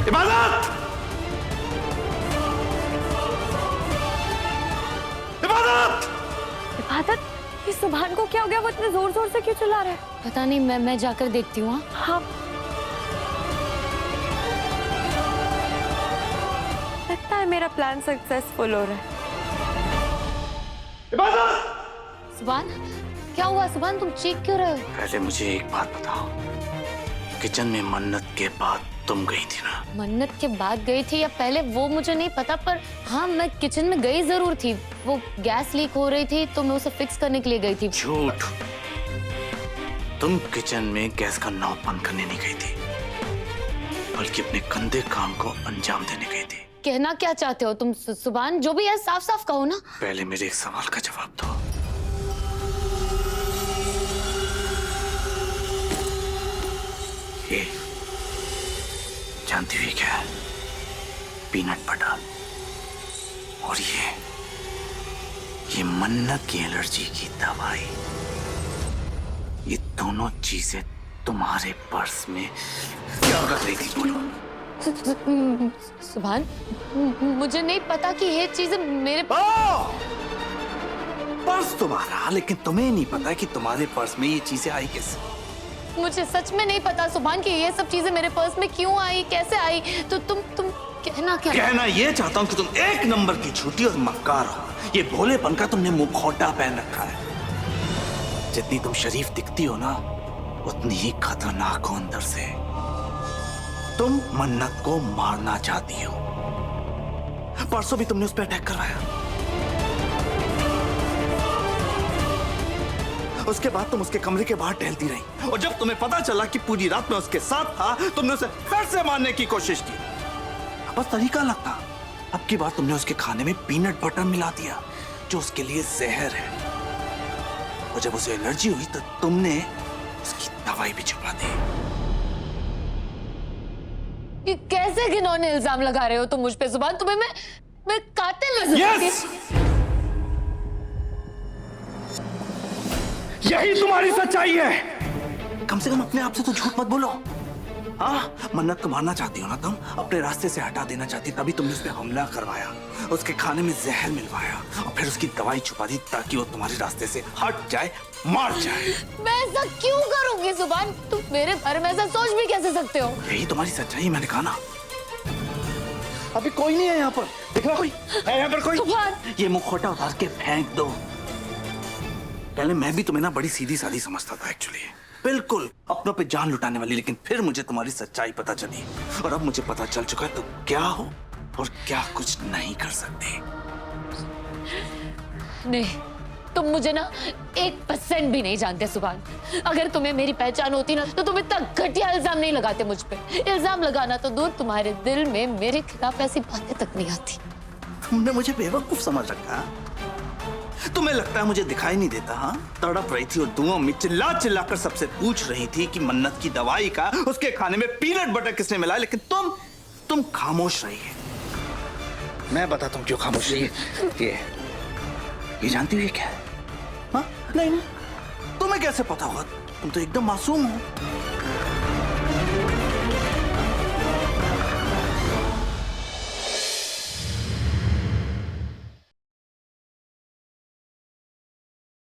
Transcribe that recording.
इबादत! इबादत! इबादत, इस सुभान को क्या हो गया? वो इतने जोर जोर से क्यों चिल्ला रहा है? पता नहीं, मैं जाकर देखती हूँ। हाँ, लगता है मेरा प्लान सक्सेसफुल हो रहा है। इबादत! सुभान, क्या हुआ? सुभान, तुम चीख क्यों रहे हो? पहले मुझे एक बात बताओ, किचन में मन्नत के बाद तुम गई थी ना? मन्नत के बाद गई थी या पहले, वो मुझे नहीं पता, पर हाँ मैं किचन में गई जरूर थी। वो गैस लीक हो रही थी तो मैं उसे फिक्स करने के लिए गई थी। झूठ! तुम किचन में गैस का नॉब बंद करने नहीं गई थी, बल्कि अपने गंदे काम को अंजाम देने गई थी। कहना क्या चाहते हो तुम सुभान? जो भी है साफ साफ कहो ना। पहले मेरे एक सवाल का जवाब दो। ये जानती हुई क्या है? Peanut butter. और ये मन्नत की एलर्जी की दवाई, ये दोनों चीजें तुम्हारे पर्स में क्या कर रही थी? बोलो। सुभान, मुझे नहीं पता कि ये चीजें मेरे पर्स तुम्हारा, लेकिन तुम्हें नहीं पता कि तुम्हारे पर्स में ये चीजें आई कैसे? मुझे सच में नहीं पता सुभान कि ये सब चीजें मेरे पर्स में क्यों आई, कैसे आई। तो तुम कहना क्या? कहना ये चाहता हूँ कि तुम एक नंबर की झूठी और मक्कार हो। ये भोलेपन का तुमने मुखौटा पहन रखा है। जितनी तुम शरीफ दिखती हो ना, उतनी ही खतरनाक हो अंदर से। तुम मन्नत को मारना चाहती हो। परसों भी तुमने उस पर अटैक करवाया। उसके बाद तुम उसके कमरे के बाहर टहलती रही, और जब तुम्हें पता चला कि पूरी रात में उसके साथ था, तुमने उसे फिर से मारने की कोशिश की। बस तरीका लगता। अब की बार तुमने उसके खाने में पीनट बटर मिला दिया, जो उसके लिए जहर है। और जब उसे एलर्जी हुई तो तुमने उसकी दवाई भी छुपा दी। ये कैसे घिनौने इल्जाम लगा रहे हो तुम मुझ पे सुभान? तुम्हें मैं कातिल नजर आती हूँ। यही तुम्हारी सच्चाई है। कम से कम अपने आप से तो झूठ मत बोलो। हाँ, मन्नत को मारना चाहती हो ना तुम, अपने रास्ते से हटा देना चाहती, तभी तुमने उस पर हमला करवाया, उसके खाने में जहर मिलवाया, और फिर उसकी दवाई छुपा दी ताकि वो तुम्हारे रास्ते से हट जाए, मार जाए। मैं ऐसा क्यों करूंगी सुभान? तुम मेरे बारे में ऐसा सोच भी कैसे सकते हो? यही तुम्हारी सच्चाई, मैंने कहा ना। अभी कोई नहीं है यहाँ पर, दिख रहा कोई है यहाँ पर? कोई? सुभान! ये मुखौटा उतार के फेंक दो। पहले मैं भी तुम्हें ना बड़ी सीधी सादी समझता था एक्चुअली, बिल्कुल अपनों पे जान लुटाने वाली, लेकिन फिर मुझे तुम्हारी सच्चाई पता चली, और अब मुझे पता चल चुका है तुम क्या हो और क्या कुछ नहीं कर सकते। नहीं, तुम मुझे ना 1% भी नहीं जानते सुभान। अगर तुम्हें मेरी पहचान होती ना तो तुम इतना घटिया इल्जाम नहीं लगाते मुझ पे। इल्जाम लगाना तो दूर, तुम्हारे दिल में मेरे खिलाफ ऐसी बातें तक नहीं आती। तुमने मुझे बेवकूफ समझ रखा? तुम्हें लगता है मुझे दिखाई नहीं देता? हाँ, तड़प रही थी और दुआओं में चिल्ला चिल्ला कर सबसे पूछ रही थी कि मन्नत की दवाई का उसके खाने में पीनट बटर किसने मिलाया, लेकिन तुम खामोश रही है। मैं बताता हूँ क्यों खामोश रही है। ये जानती हुई क्या है? हाँ? नहीं, तुम्हें कैसे पता होगा? तुम तो एकदम मासूम हो।